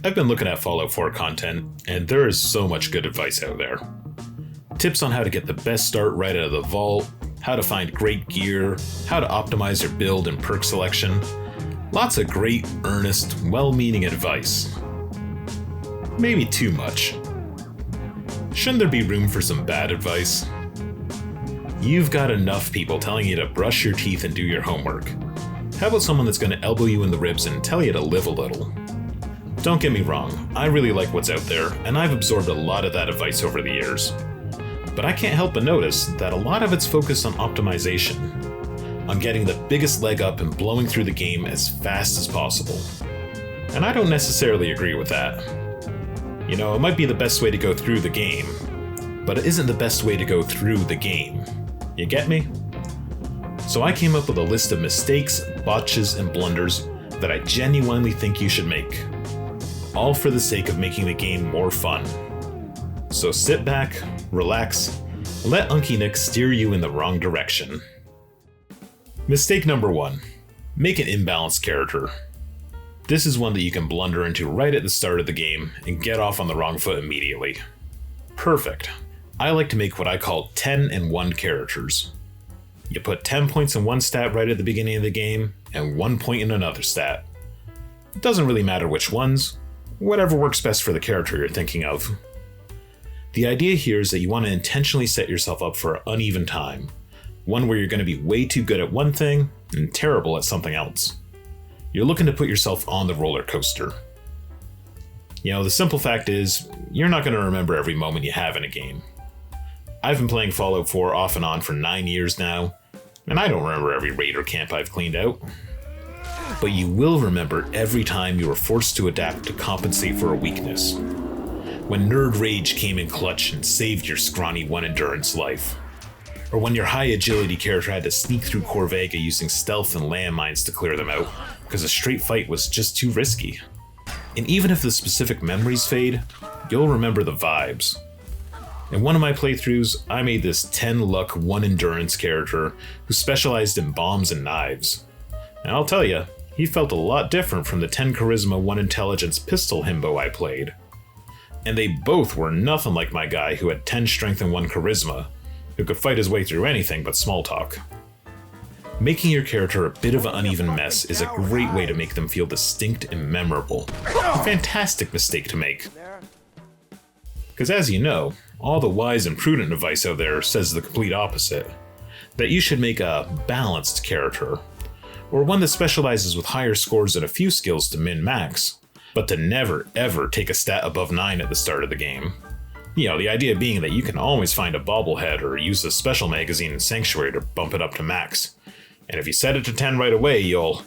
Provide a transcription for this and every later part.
I've been looking at Fallout 4 content, and there is so much good advice out there. Tips on how to get the best start right out of the vault, how to find great gear, how to optimize your build and perk selection. Lots of great, earnest, well-meaning advice. Maybe too much. Shouldn't there be room for some bad advice? You've got enough people telling you to brush your teeth and do your homework. How about someone that's going to elbow you in the ribs and tell you to live a little? Don't get me wrong, I really like what's out there, and I've absorbed a lot of that advice over the years. But I can't help but notice that a lot of it's focused on optimization, on getting the biggest leg up and blowing through the game as fast as possible. And I don't necessarily agree with that. You know, it might be the best way to go through the game, but it isn't the best way to go through the game. You get me? So I came up with a list of mistakes, botches, and blunders that I genuinely think you should make. All for the sake of making the game more fun. So sit back, relax, and let Unky Nick steer you in the wrong direction. Mistake number 1. Make an imbalanced character. This is one that you can blunder into right at the start of the game and get off on the wrong foot immediately. Perfect. I like to make what I call 10 and 1 characters. You put 10 points in one stat right at the beginning of the game, and 1 point in another stat. It doesn't really matter which ones, whatever works best for the character you're thinking of. The idea here is that you want to intentionally set yourself up for an uneven time, one where you're going to be way too good at one thing and terrible at something else. You're looking to put yourself on the roller coaster. You know, the simple fact is, you're not going to remember every moment you have in a game. I've been playing Fallout 4 off and on for 9 years now, and I don't remember every raider camp I've cleaned out. But you will remember every time you were forced to adapt to compensate for a weakness. When Nerd Rage came in clutch and saved your scrawny 1 endurance life. Or when your high agility character had to sneak through Corvega using stealth and landmines to clear them out, because a straight fight was just too risky. And even if the specific memories fade, you'll remember the vibes. In one of my playthroughs, I made this 10 luck 1 endurance character who specialized in bombs and knives. And I'll tell you, he felt a lot different from the 10 charisma 1 intelligence pistol himbo I played. And they both were nothing like my guy who had 10 strength and 1 charisma, who could fight his way through anything but small talk. Making your character a bit of an uneven mess is a great way to make them feel distinct and memorable. A fantastic mistake to make. Because as you know, all the wise and prudent advice out there says the complete opposite. That you should make a balanced character, or one that specializes with higher scores and a few skills to min-max, but to never ever take a stat above 9 at the start of the game. You know, the idea being that you can always find a bobblehead or use a special magazine in Sanctuary to bump it up to max. And if you set it to 10 right away, you'll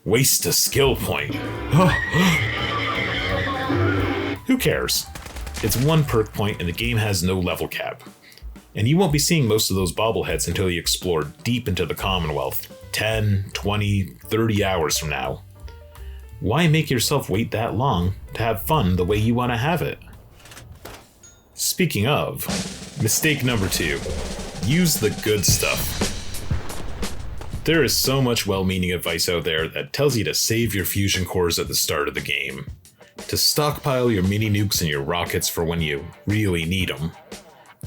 waste a skill point. Who cares? It's 1 perk point and the game has no level cap. And you won't be seeing most of those bobbleheads until you explore deep into the Commonwealth, 10, 20, 30 hours from now. Why make yourself wait that long to have fun the way you want to have it? Speaking of, mistake number 2, use the good stuff. There is so much well-meaning advice out there that tells you to save your fusion cores at the start of the game, to stockpile your mini nukes and your rockets for when you really need them,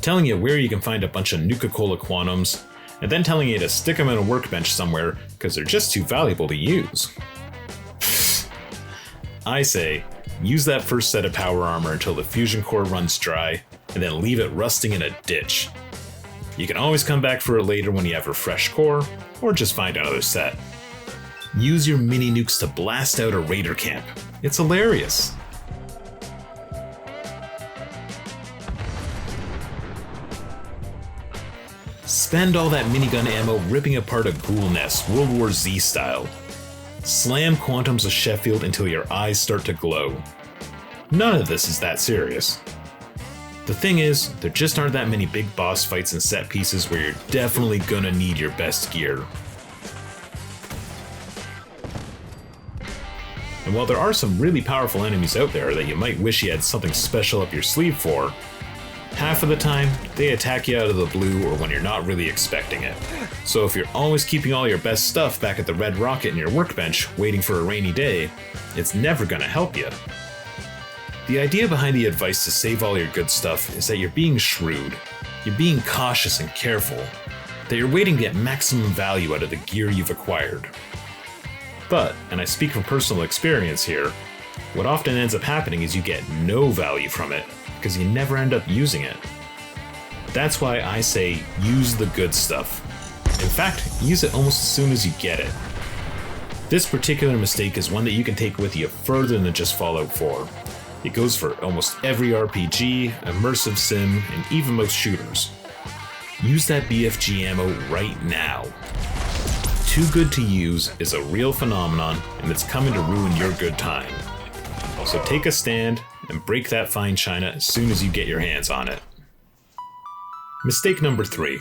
telling you where you can find a bunch of Nuka-Cola Quantums, and then telling you to stick them in a workbench somewhere because they're just too valuable to use. I say, use that first set of power armor until the fusion core runs dry, and then leave it rusting in a ditch. You can always come back for it later when you have a fresh core, or just find another set. Use your mini nukes to blast out a raider camp. It's hilarious. Spend all that minigun ammo ripping apart a ghoul nest, World War Z style. Slam quantums of Sheffield until your eyes start to glow. None of this is that serious. The thing is, there just aren't that many big boss fights and set pieces where you're definitely gonna need your best gear. And while there are some really powerful enemies out there that you might wish you had something special up your sleeve for, half of the time, they attack you out of the blue or when you're not really expecting it. So if you're always keeping all your best stuff back at the Red Rocket in your workbench waiting for a rainy day, it's never gonna help you. The idea behind the advice to save all your good stuff is that you're being shrewd, you're being cautious and careful, that you're waiting to get maximum value out of the gear you've acquired. But, and I speak from personal experience here, what often ends up happening is you get no value from it because you never end up using it. That's why I say use the good stuff. In fact, use it almost as soon as you get it. This particular mistake is one that you can take with you further than just Fallout 4. It goes for almost every RPG, immersive sim, and even most shooters. Use that BFG ammo right now. Too good to use is a real phenomenon, and it's coming to ruin your good time. So take a stand and break that fine china as soon as you get your hands on it. Mistake number 3.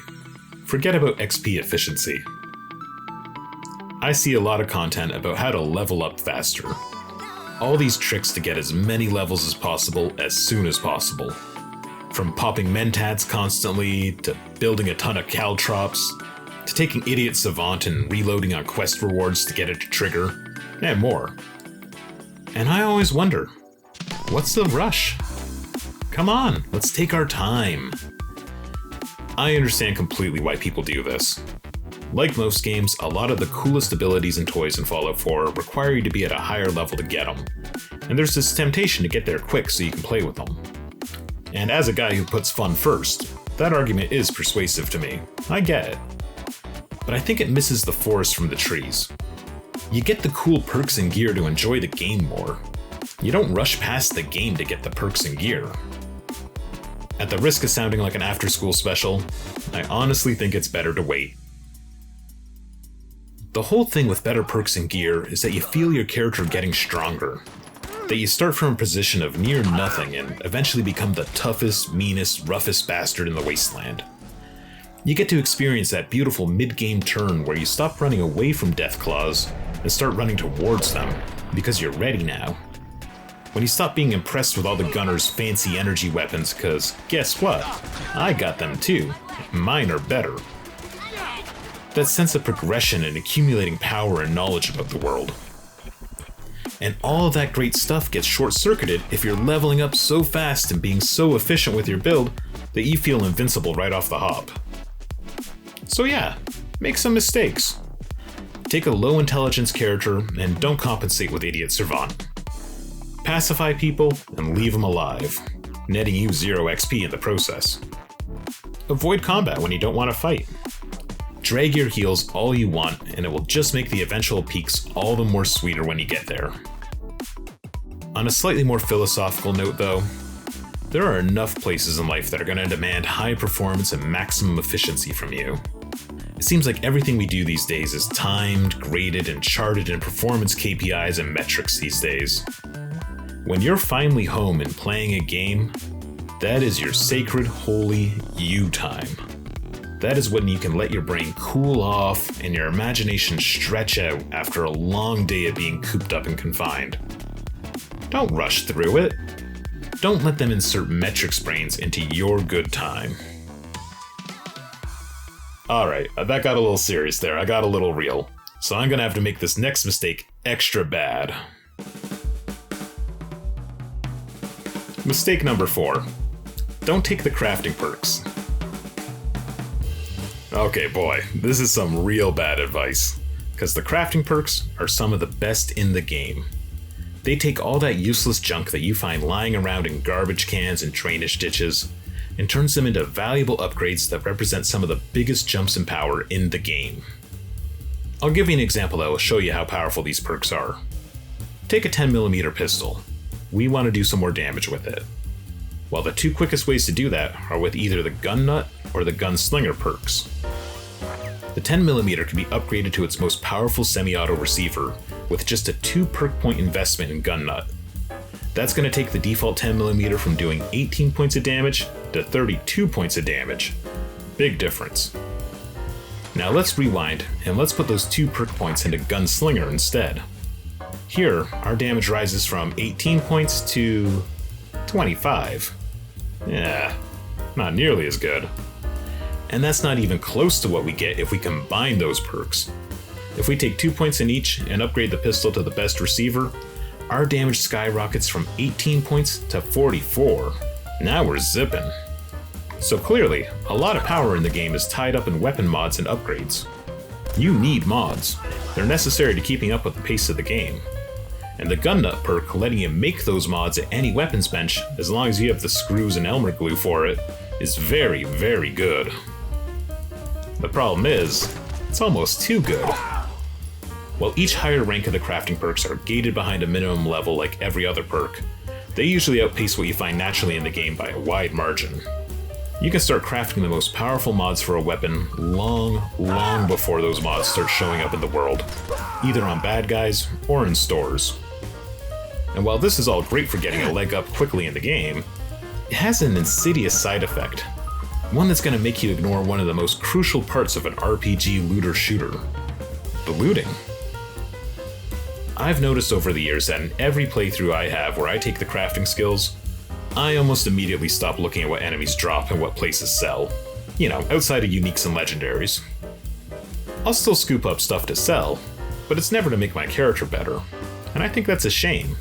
Forget about XP efficiency. I see a lot of content about how to level up faster. All these tricks to get as many levels as possible as soon as possible. From popping mentats constantly, to building a ton of caltrops, to taking Idiot Savant and reloading on quest rewards to get it to trigger, and more. And I always wonder, what's the rush? Come on, let's take our time. I understand completely why people do this. Like most games, a lot of the coolest abilities and toys in Fallout 4 require you to be at a higher level to get them. And there's this temptation to get there quick so you can play with them. And as a guy who puts fun first, that argument is persuasive to me. I get it. But I think it misses the forest from the trees. You get the cool perks and gear to enjoy the game more. You don't rush past the game to get the perks and gear. At the risk of sounding like an after-school special, I honestly think it's better to wait. The whole thing with better perks and gear is that you feel your character getting stronger. That you start from a position of near nothing and eventually become the toughest, meanest, roughest bastard in the wasteland. You get to experience that beautiful mid-game turn where you stop running away from Deathclaws and start running towards them, because you're ready now. When you stop being impressed with all the gunners' fancy energy weapons, cause guess what? I got them too. Mine are better. That sense of progression and accumulating power and knowledge about the world. And all of that great stuff gets short-circuited if you're leveling up so fast and being so efficient with your build that you feel invincible right off the hop. So yeah, make some mistakes. Take a low-intelligence character and don't compensate with Idiot Servant. Pacify people and leave them alive, netting you 0 XP in the process. Avoid combat when you don't want to fight. Drag your heals all you want, and it will just make the eventual peaks all the more sweeter when you get there. On a slightly more philosophical note though, there are enough places in life that are going to demand high performance and maximum efficiency from you. It seems like everything we do these days is timed, graded, and charted in performance KPIs and metrics these days. When you're finally home and playing a game, that is your sacred, holy you time. That is when you can let your brain cool off and your imagination stretch out after a long day of being cooped up and confined. Don't rush through it. Don't let them insert metrics brains into your good time. Alright, that got a little serious there. I got a little real. So I'm gonna have to make this next mistake extra bad. Mistake number 4. Don't take the crafting perks. Okay boy, this is some real bad advice, because the crafting perks are some of the best in the game. They take all that useless junk that you find lying around in garbage cans and drainage ditches, and turns them into valuable upgrades that represent some of the biggest jumps in power in the game. I'll give you an example that will show you how powerful these perks are. Take a 10mm pistol. We want to do some more damage with it. Well, the 2 quickest ways to do that are with either the gun nut or the gunslinger perks. The 10mm can be upgraded to its most powerful semi-auto receiver with just a 2 perk point investment in gun nut. That's going to take the default 10mm from doing 18 points of damage to 32 points of damage. Big difference. Now let's rewind and let's put those 2 perk points into gunslinger instead. Here, our damage rises from 18 points to 25. Yeah, not nearly as good. And that's not even close to what we get if we combine those perks. If we take 2 points in each and upgrade the pistol to the best receiver, our damage skyrockets from 18 points to 44. Now we're zipping. So clearly, a lot of power in the game is tied up in weapon mods and upgrades. You need mods. They're necessary to keeping up with the pace of the game. And the gun nut perk letting you make those mods at any weapons bench, as long as you have the screws and Elmer glue for it, is very, very good. The problem is, it's almost too good. While each higher rank of the crafting perks are gated behind a minimum level like every other perk, they usually outpace what you find naturally in the game by a wide margin. You can start crafting the most powerful mods for a weapon long, long before those mods start showing up in the world, either on bad guys or in stores. And while this is all great for getting a leg up quickly in the game, it has an insidious side effect, one that's going to make you ignore one of the most crucial parts of an RPG looter-shooter: the looting. I've noticed over the years that in every playthrough I have where I take the crafting skills, I almost immediately stop looking at what enemies drop and what places sell. You know, outside of uniques and legendaries. I'll still scoop up stuff to sell, but it's never to make my character better, and I think that's a shame.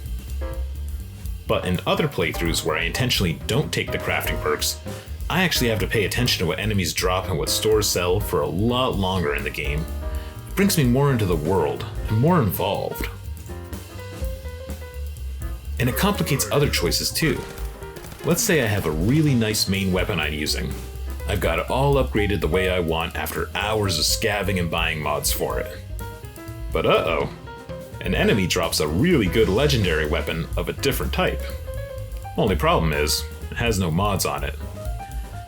But in other playthroughs where I intentionally don't take the crafting perks, I actually have to pay attention to what enemies drop and what stores sell for a lot longer in the game. It brings me more into the world, and more involved. And it complicates other choices too. Let's say I have a really nice main weapon I'm using. I've got it all upgraded the way I want after hours of scavving and buying mods for it. But uh-oh, an enemy drops a really good legendary weapon of a different type. Only problem is, it has no mods on it.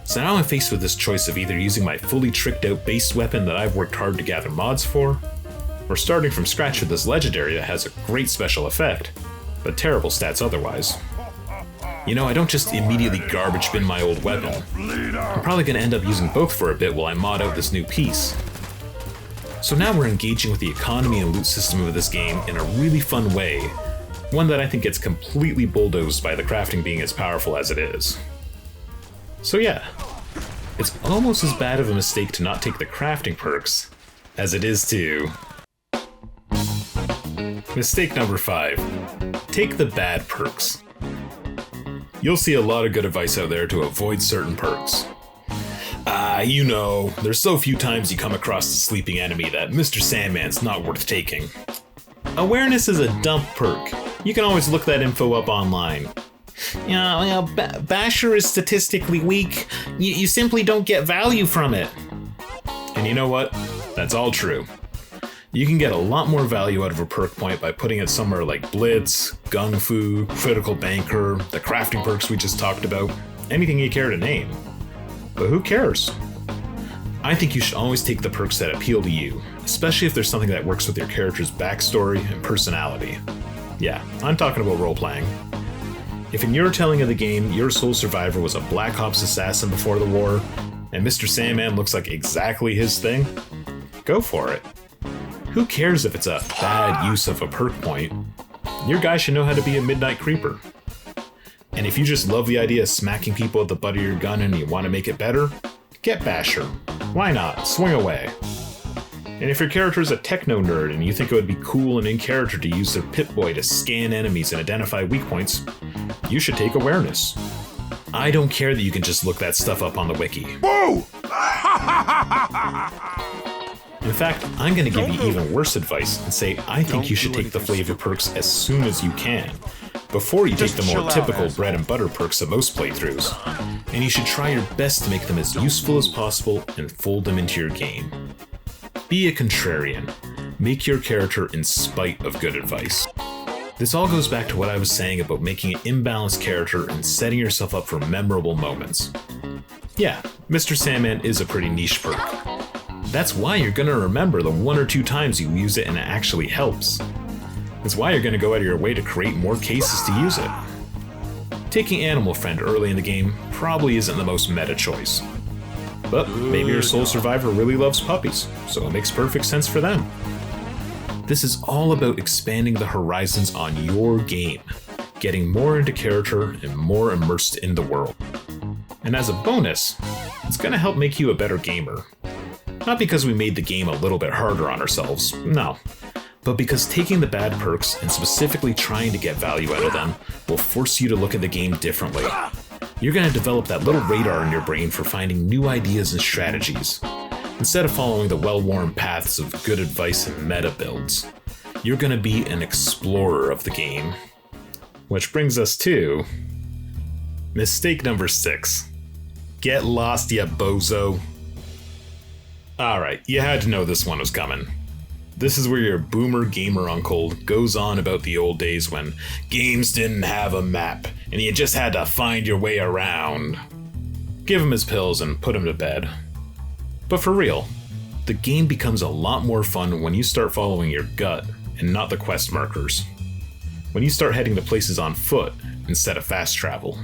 So now I'm faced with this choice of either using my fully tricked out base weapon that I've worked hard to gather mods for, or starting from scratch with this legendary that has a great special effect, but terrible stats otherwise. You know, I don't just immediately garbage bin my old weapon. I'm probably going to end up using both for a bit while I mod out this new piece. So now we're engaging with the economy and loot system of this game in a really fun way, one that I think gets completely bulldozed by the crafting being as powerful as it is. So yeah, it's almost as bad of a mistake to not take the crafting perks as it is to... Mistake number 5. Take the bad perks. You'll see a lot of good advice out there to avoid certain perks. You know, there's so few times you come across a sleeping enemy that Mr. Sandman's not worth taking. Awareness is a dump perk. You can always look that info up online. Basher is statistically weak. You simply don't get value from it. And you know what? That's all true. You can get a lot more value out of a perk point by putting it somewhere like Blitz, Gung Fu, Critical Banker, the crafting perks we just talked about, anything you care to name. But who cares? I think you should always take the perks that appeal to you, especially if there's something that works with your character's backstory and personality. Yeah, I'm talking about role-playing. If in your telling of the game, your sole survivor was a Black Ops assassin before the war, and Mr. Sandman looks like exactly his thing, go for it. Who cares if it's a bad use of a perk point? Your guy should know how to be a midnight creeper. And if you just love the idea of smacking people with the butt of your gun and you want to make it better, get Basher. Why not? Swing away. And if your character is a techno nerd and you think it would be cool and in character to use their Pip-Boy to scan enemies and identify weak points, you should take Awareness. I don't care that you can just look that stuff up on the wiki. Whoa! In fact, I'm going to give you even worse advice and say I think you should take the flavor perks as soon as you can, before you take the more typical bread and butter perks of most playthroughs, and you should try your best to make them as useful as possible and fold them into your game. Be a contrarian. Make your character in spite of good advice. This all goes back to what I was saying about making an imbalanced character and setting yourself up for memorable moments. Yeah, Mr. Sandman is a pretty niche perk. That's why you're going to remember the 1 or 2 times you use it and it actually helps. It's why you're going to go out of your way to create more cases to use it. Taking Animal Friend early in the game probably isn't the most meta choice. But maybe your sole survivor really loves puppies, so it makes perfect sense for them. This is all about expanding the horizons on your game, getting more into character and more immersed in the world. And as a bonus, it's going to help make you a better gamer. Not because we made the game a little bit harder on ourselves, no. but because taking the bad perks and specifically trying to get value out of them will force you to look at the game differently. You're going to develop that little radar in your brain for finding new ideas and strategies. Instead of following the well-worn paths of good advice and meta builds, you're going to be an explorer of the game. Which brings us to mistake number 6. Get lost, ya bozo. Alright, you had to know this one was coming. This is where your boomer gamer uncle goes on about the old days when games didn't have a map and you just had to find your way around. Give him his pills and put him to bed. But for real, the game becomes a lot more fun when you start following your gut and not the quest markers. When you start heading to places on foot instead of fast travel.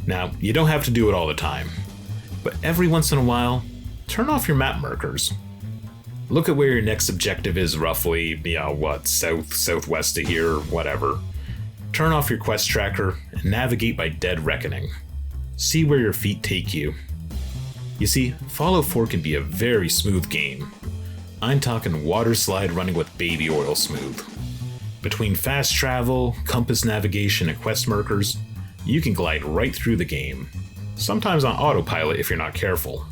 Now, you don't have to do it all the time, but every once in a while, turn off your map markers. Look at where your next objective is roughly, southwest of here, whatever. Turn off your quest tracker and navigate by dead reckoning. See where your feet take you. You see, Fallout 4 can be a very smooth game. I'm talking water slide running with baby oil smooth. Between fast travel, compass navigation, and quest markers, you can glide right through the game. Sometimes on autopilot if you're not careful.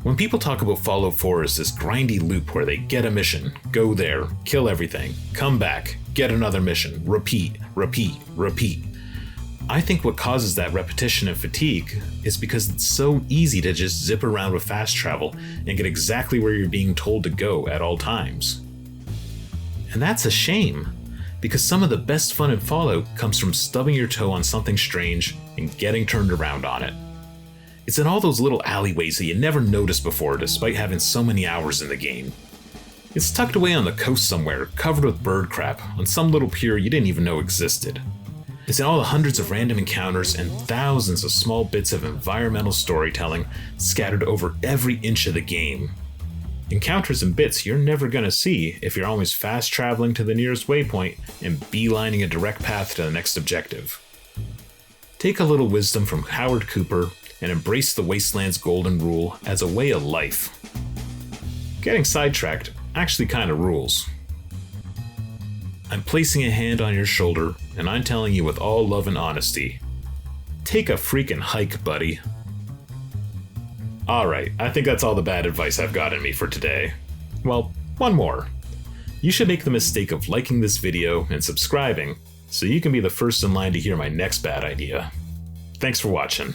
When people talk about Fallout 4 as this grindy loop where they get a mission, go there, kill everything, come back, get another mission, repeat, repeat, repeat. I think what causes that repetition and fatigue is because it's so easy to just zip around with fast travel and get exactly where you're being told to go at all times. And that's a shame, because some of the best fun in Fallout comes from stubbing your toe on something strange and getting turned around on it. It's in all those little alleyways that you never noticed before despite having so many hours in the game. It's tucked away on the coast somewhere, covered with bird crap, on some little pier you didn't even know existed. It's in all the hundreds of random encounters and thousands of small bits of environmental storytelling scattered over every inch of the game. Encounters and bits you're never going to see if you're always fast traveling to the nearest waypoint and beelining a direct path to the next objective. Take a little wisdom from Howard Cooper and embrace the Wasteland's golden rule as a way of life. Getting sidetracked actually kind of rules. I'm placing a hand on your shoulder and I'm telling you with all love and honesty, take a freaking hike, buddy. Alright, I think that's all the bad advice I've got in me for today. Well, one more. You should make the mistake of liking this video and subscribing so you can be the first in line to hear my next bad idea. Thanks for watching.